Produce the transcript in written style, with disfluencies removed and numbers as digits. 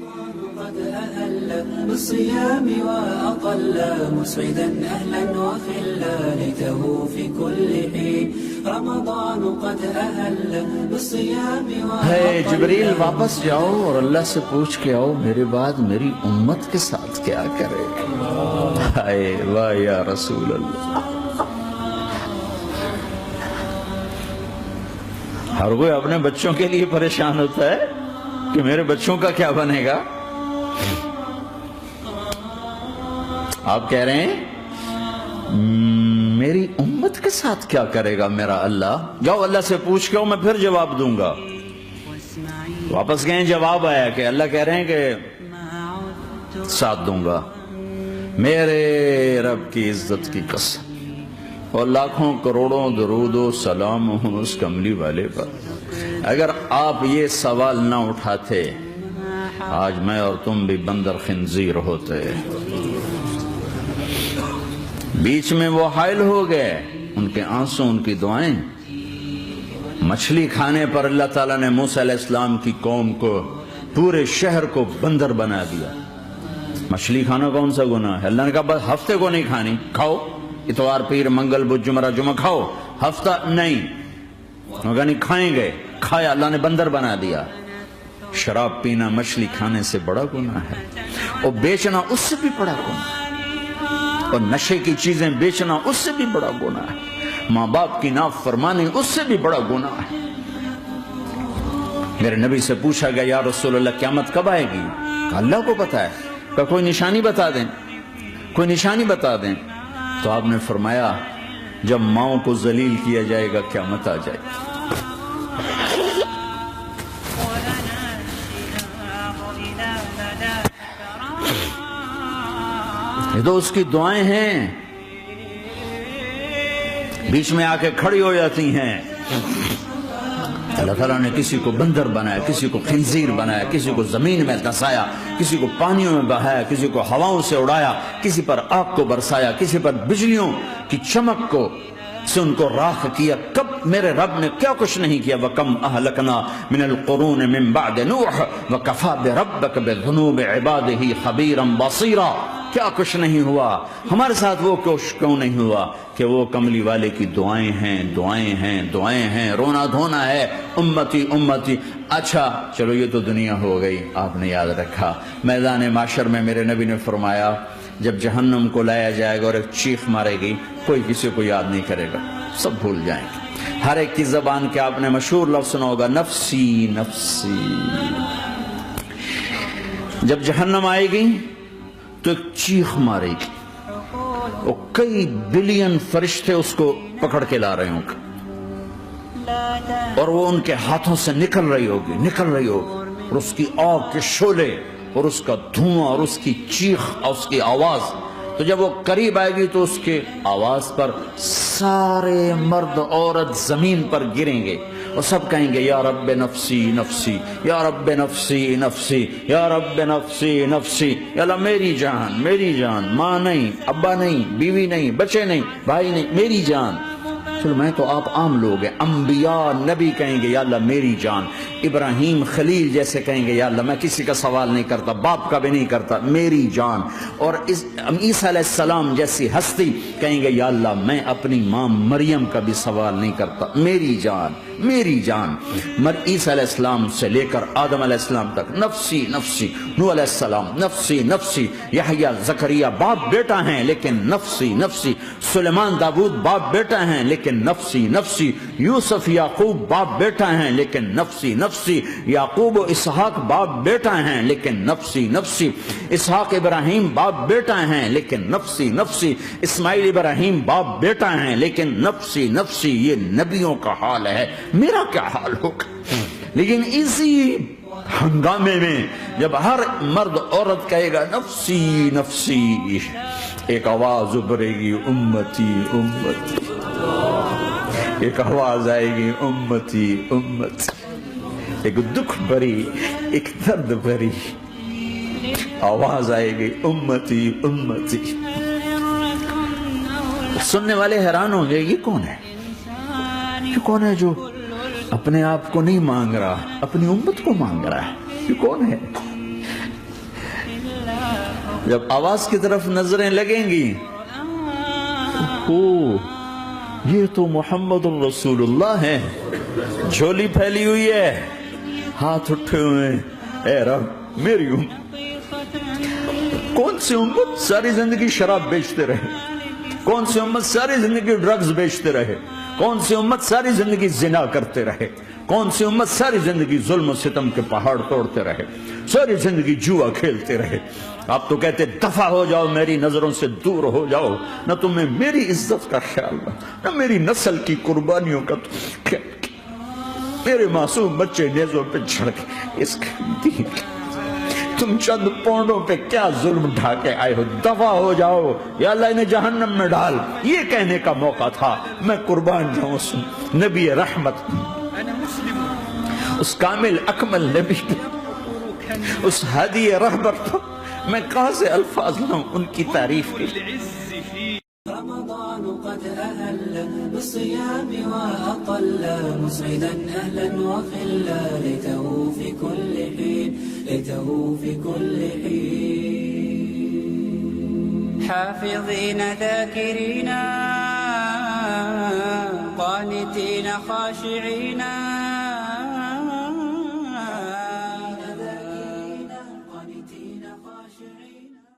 قد أهل بالصيام وأطل مسعدا أهلا وخلا ليته في كل حين رمضان قد أهل بالصيام ہے وأطل. جبریل واپس جاؤ اور اللہ سے پوچھ کے آؤ میرے بعد میری امت کے ساتھ کیا کرے. ہائے واہ یا رسول اللہ. ہر کوئی اپنے بچوں کے لیے پریشان ہوتا ہے کہ میرے بچوں کا کیا بنے گا. آپ کہہ رہے ہیں میری امت کے ساتھ کیا کرے گا میرا اللہ. جاؤ اللہ سے پوچھ کے میں پھر جواب دوں گا. واپس گئے جواب آیا کہ اللہ کہہ رہے ہیں کہ ساتھ دوں گا. میرے رب کی عزت کی قسم اور لاکھوں کروڑوں درود و سلام ہوں اس کملی والے پر. اگر آپ یہ سوال نہ اٹھاتے آج میں اور تم بھی بندر خنزیر ہوتے. بیچ میں وہ حائل ہو گئے، ان کے آنسو ان کی دعائیں. مچھلی کھانے پر اللہ تعالیٰ نے موسیٰ علیہ السلام کی قوم کو، پورے شہر کو بندر بنا دیا. مچھلی کھانا کون سا گناہ ہے؟ اللہ نے کہا بس ہفتے کو نہیں کھانی، کھاؤ اتوار پیر منگل بدھ جمعہ جمعہ کھاؤ، ہفتہ نہیں. نہیں کھائیں گے، کھایا، اللہ نے بندر بنا دیا. شراب پینا مچھلی کھانے سے بڑا گناہ ہے، اور بیچنا اس سے بھی بڑا گناہ ہے، اور نشے کی چیزیں بیچنا اس سے بھی بڑا گناہ ہے. ماں باپ کی نافرمانی اس سے بھی بڑا گناہ ہے. میرے نبی سے پوچھا گیا یا رسول اللہ قیامت کب آئے گی؟ کہا اللہ کو پتا ہے. کہا کوئی نشانی بتا دیں، کوئی نشانی بتا دیں. تو آپ نے فرمایا جب ماؤں کو ذلیل کیا جائے گا قیامت آ جائے گی. یہ تو اس کی دعائیں ہیں، بیچ میں آ کے کھڑی ہو جاتی ہیں. اللہ تعالیٰ نے کسی کو بندر بنایا، کسی کو خنزیر بنایا، کسی کو زمین میں دسایا، کسی کو پانیوں میں بہایا، کسی کو ہواؤں سے اڑایا، کسی پر آگ کو برسایا، کسی پر بجلیوں کی چمک کو سے ان کو راکھ کیا. کب میرے رب نے کیا کچھ نہیں کیا. وَكَمْ أَهْلَكْنَا مِنَ الْقُرُونِ مِنْ بَعْدِ نُوحٍ وَكَفَى بِرَبِّكَ بِذُنُوبِ عِبَادِهِ خَبِيرًا بَصِيرًا. کیا کچھ نہیں ہوا ہمارے ساتھ. وہ کچھ کیوں نہیں ہوا کہ وہ کملی والے کی دعائیں ہیں، دعائیں ہیں، دعائیں ہیں. رونا دھونا ہے امتی امتی. اچھا چلو یہ تو دنیا ہو گئی، آپ نے یاد رکھا. میدان معاشر میں میرے نبی نے فرمایا جب جہنم کو لایا جائے گا اور ایک چیخ مارے گی، کوئی کسی کو یاد نہیں کرے گا، سب بھول جائیں گے. ہر ایک کی زبان کے آپ نے مشہور لفظ سنا ہوگا نفسی نفسی. جب جہنم آئے گی تو ایک چیخ مارے گی، اور کئی بلین فرشتے اس کو پکڑ کے لا رہے ہوں گے، اور وہ ان کے ہاتھوں سے نکل رہی ہوگی، اور اس کی آگ کے شعلے اور اس کا دھواں اور اس کی چیخ اور اس کی آواز. تو جب وہ قریب آئے گی تو اس کے آواز پر سارے مرد عورت زمین پر گریں گے اور سب کہیں گے یا رب نفسی نفسی، یا رب نفسی نفسی، یا رب نفسی نفسی. یا اللہ میری جان، میری جان. ماں نہیں، ابا نہیں، بیوی نہیں، بچے نہیں، بھائی نہیں، میری جان. چلو میں تو آپ عام لوگ ہیں. انبیاء نبی کہیں گے یا اللہ میری جان. ابراہیم خلیل جیسے کہیں گے یا اللہ میں کسی کا سوال نہیں کرتا، باپ کا بھی نہیں کرتا، میری جان. اور عیسیٰ علیہ السلام جیسی ہستی کہیں گے یا اللہ میں اپنی ماں مریم کا بھی سوال نہیں کرتا، میری جان، میری جان. عیسیٰ علیہ السلام سے لے کر آدم علیہ السلام تک نفسی نفسی. نوح علیہ السلام نفسی نفسی. یحییٰ زکریا باپ بیٹا ہیں لیکن نفسی نفسی. سلیمان داؤد باپ بیٹا ہیں لیکن نفسی نفسی. یوسف یعقوب باپ بیٹا ہیں لیکن نفسی نفسی. یعقوب و اسحاق باپ بیٹا ہیں لیکن نفسی نفسی. اسحاق ابراہیم باپ بیٹا ہیں لیکن نفسی نفسی. اسماعیل ابراہیم باپ بیٹا ہیں لیکن نفسی نفسی. یہ نبیوں کا حال ہے، میرا کیا حال ہوگا؟ لیکن اسی ہنگامے میں جب ہر مرد عورت کہے گا نفسی نفسی، ایک آواز ابھرے گی امتی امتی. ایک آواز آئے گی امتی امتی. ایک دکھ بھری، ایک درد بھری آواز آئے گی امتی امتی. سننے والے حیران ہوں گے یہ کون ہے، یہ کون ہے جو اپنے آپ کو نہیں مانگ رہا، اپنی امت کو مانگ رہا ہے؟ یہ کون ہے؟ جب آواز کی طرف نظریں لگیں گی، یہ تو محمد الرسول اللہ ہیں، جھولی پھیلی ہوئی ہے، ہاتھ اٹھے ہوئے ہیں، اے رب میری کون سی امت ساری زندگی شراب بیچتے رہے، کون سی امت ساری زندگی ڈرگز بیچتے رہے، کون سی امت ساری زندگی زنا کرتے رہے، کون سی امت ساری زندگی ظلم و ستم کے پہاڑ توڑتے رہے، ساری زندگی جوا کھیلتے رہے۔ آپ تو کہتے دفع ہو جاؤ، میری نظروں سے دور ہو جاؤ، نہ تمہیں میری عزت کا خیال نہ میری نسل کی قربانیوں کا خیال، میرے معصوم بچے نیزوں پہ جھڑک اس دین تم چند پونڈوں پہ کیا ظلم ڈھا کے آئے ہو، دفع ہو جاؤ یا اللہ انہیں جہنم میں ڈال۔ یہ کہنے کا موقع تھا، میں قربان جاؤں اس نبی رحمت، اس کامل اکمل نبی پہ، اس ہادی رہبر پر میں کہاں سے الفاظ لوں ان کی تعریف کی۔ رمضان قد أهل بالصيام وأطل مسعدا أهلا وخلا ليته في كل حين ليته في كل حين حافظين ذاكرين قانتين خاشعين